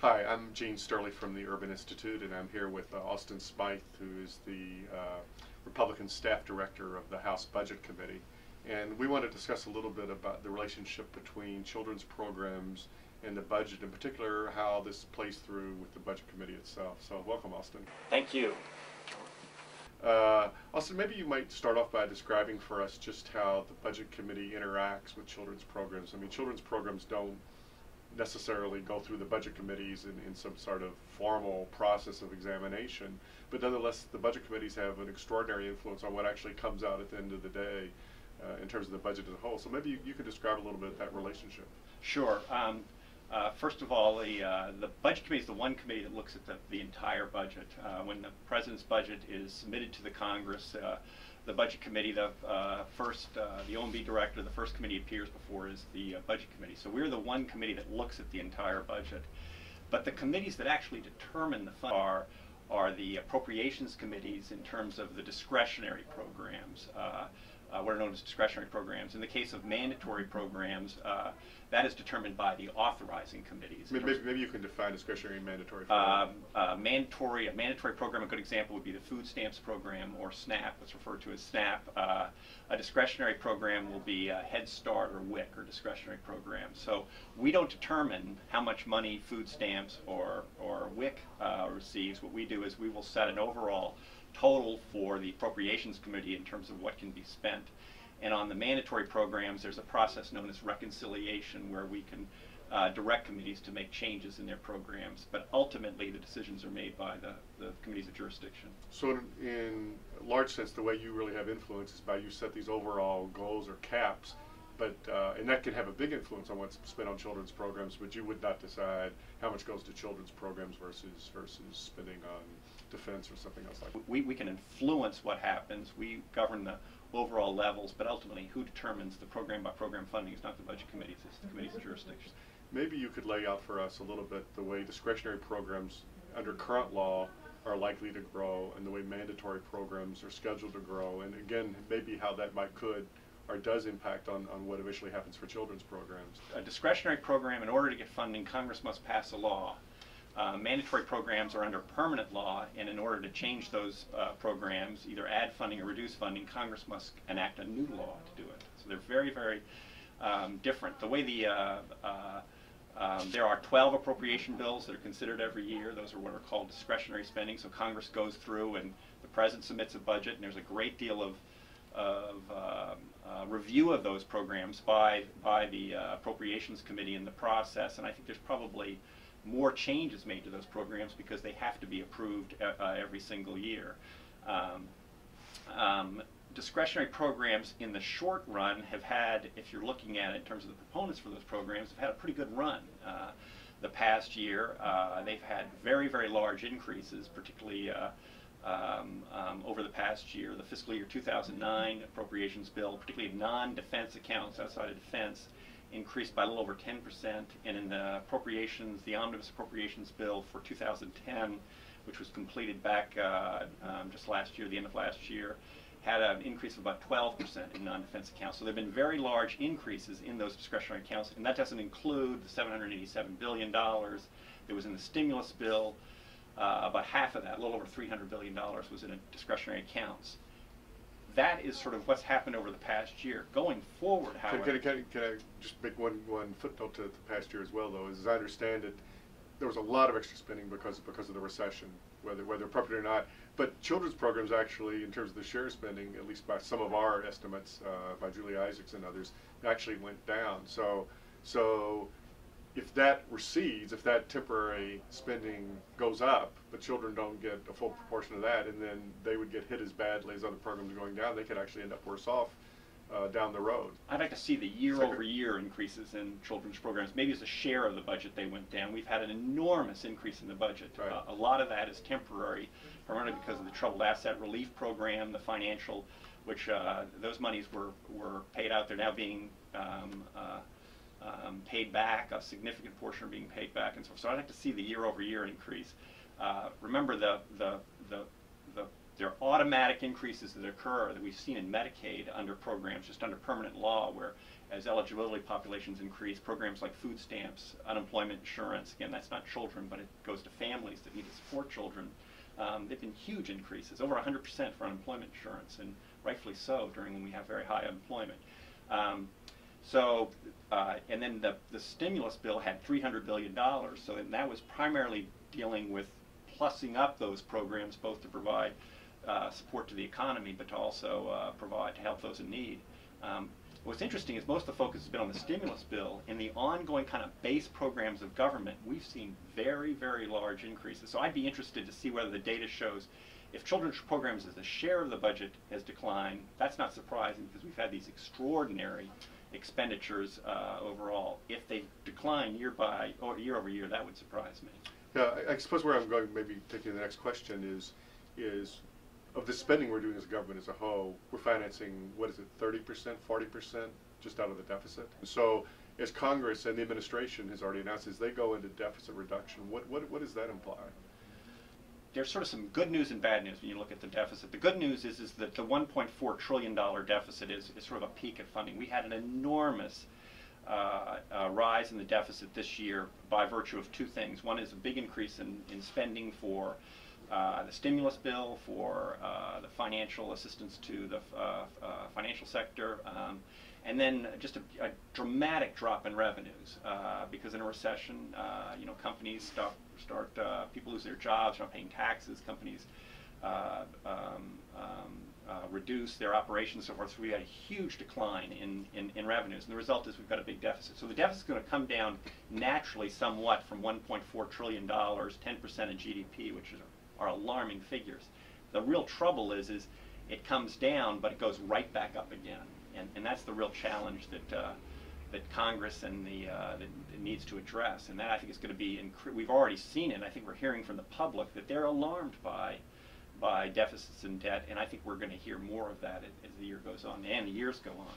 Hi, I'm Eugene Steuerle from the Urban Institute, and I'm here with Austin Smythe, who is the Republican staff director of the House Budget Committee. And we want to discuss a little bit about the relationship between children's programs and the budget, in particular how this plays through with the Budget Committee itself. So welcome, Austin. Thank you. Austin, maybe you might start off by describing for us just how the Budget Committee interacts with children's programs. I mean, children's programs don't necessarily go through the budget committees in some sort of formal process of examination, but nonetheless the budget committees have an extraordinary influence on what actually comes out at the end of the day in terms of the budget as a whole. So maybe you could describe a little bit of that relationship. Sure. First of all, the Budget Committee is the one committee that looks at the entire budget. When the President's budget is submitted to the Congress, the Budget Committee, the OMB director, the first committee appears before is the Budget Committee. So we're the one committee that looks at the entire budget. But the committees that actually determine the fund are the appropriations committees in terms of the discretionary programs. What are known as discretionary programs. In the case of mandatory programs, that is determined by the authorizing committees. Maybe you can define discretionary and mandatory. A mandatory program, a good example would be the food stamps program, or SNAP, what's referred to as SNAP. A discretionary program will be Head Start or WIC, or discretionary program. So we don't determine how much money food stamps or WIC receives. What we do is we will set an overall total for the Appropriations Committee in terms of what can be spent. And on the mandatory programs, there's a process known as reconciliation, where we can direct committees to make changes in their programs. But ultimately, the decisions are made by the committees of jurisdiction. So in a large sense, the way you really have influence is by you set these overall goals or caps, but and that can have a big influence on what's spent on children's programs, but you would not decide how much goes to children's programs versus spending on defense or something else like that. We can influence what happens. We govern the overall levels, but ultimately who determines the program by program funding is not the budget committees, it's the committees of jurisdiction. Maybe you could lay out for us a little bit the way discretionary programs under current law are likely to grow and the way mandatory programs are scheduled to grow, and again maybe how that could or does impact on what eventually happens for children's programs. A discretionary program, in order to get funding, Congress must pass a law. Mandatory programs are under permanent law, and in order to change those programs, either add funding or reduce funding, Congress must enact a new law to do it. So they're very, very different. The way there are 12 appropriation bills that are considered every year. Those are what are called discretionary spending. So Congress goes through and the President submits a budget, and there's a great deal of review of those programs by the Appropriations Committee in the process, and I think there's probably more changes made to those programs because they have to be approved every single year. Discretionary programs in the short run have had, if you're looking at it in terms of the proponents for those programs, have had a pretty good run. The past year, they've had very, very large increases, particularly over the past year. The fiscal year 2009 appropriations bill, particularly non-defense accounts outside of defense, increased by a little over 10%, and in the appropriations, the omnibus appropriations bill for 2010, which was completed back just last year, the end of last year, had an increase of about 12% in non-defense accounts. So there have been very large increases in those discretionary accounts, and that doesn't include the $787 billion that was in the stimulus bill. About half of that, a little over $300 billion, was in discretionary accounts. That is sort of what's happened over the past year. Going forward, however... Can I just make one footnote to the past year as well, though? As I understand it, there was a lot of extra spending because of the recession, whether appropriate or not. But children's programs actually, in terms of the share spending, at least by some of our estimates, by Julie Isaacs and others, actually went down. So if that recedes, if that temporary spending goes up, but children don't get a full proportion of that, and then they would get hit as badly as other programs are going down, they could actually end up worse off down the road. I'd like to see the year-over-year increases in children's programs. Maybe as a share of the budget they went down. We've had an enormous increase in the budget. Right. A lot of that is temporary, primarily because of the Troubled Asset Relief Program, the financial, which those monies were paid out. They're now being paid back. A significant portion are being paid back, and so I'd like to see the year-over-year increase. Remember, the There are automatic increases that occur that we've seen in Medicaid under programs, just under permanent law, where as eligibility populations increase, programs like food stamps, unemployment insurance, again, that's not children, but it goes to families that need to support children. They've been huge increases, over 100% for unemployment insurance, and rightfully so during when we have very high unemployment. And then the stimulus bill had $300 billion, so that was primarily dealing with plussing up those programs, both to provide support to the economy, but to also provide to help those in need. What's interesting is most of the focus has been on the stimulus bill. In the ongoing kind of base programs of government, we've seen very, very large increases. So I'd be interested to see whether the data shows if children's programs as a share of the budget has declined. That's not surprising because we've had these extraordinary expenditures overall. If they decline year over year, that would surprise me. Yeah, I suppose where I'm going, maybe taking the next question is of the spending we're doing as a government as a whole, we're financing, what is it, 30%, 40% just out of the deficit? So as Congress and the administration has already announced, as they go into deficit reduction, what does that imply? There's sort of some good news and bad news when you look at the deficit. The good news is that the $1.4 trillion deficit is sort of a peak at funding. We had an enormous rise in the deficit this year by virtue of two things. One is a big increase in spending for the stimulus bill, for the financial assistance to the financial sector, and then just a dramatic drop in revenues because in a recession, companies people lose their jobs, not paying taxes, companies reduce their operations, so forth. So we had a huge decline in revenues, and the result is we've got a big deficit. So the deficit is going to come down naturally somewhat from $1.4 trillion, 10% of GDP, which are alarming figures. The real trouble is it comes down, but it goes right back up again, and that's the real challenge that Congress and that needs to address. And that I think is going to be we've already seen it. And I think we're hearing from the public that they're alarmed by deficits and debt, and I think we're going to hear more of that as the year goes on and the years go on.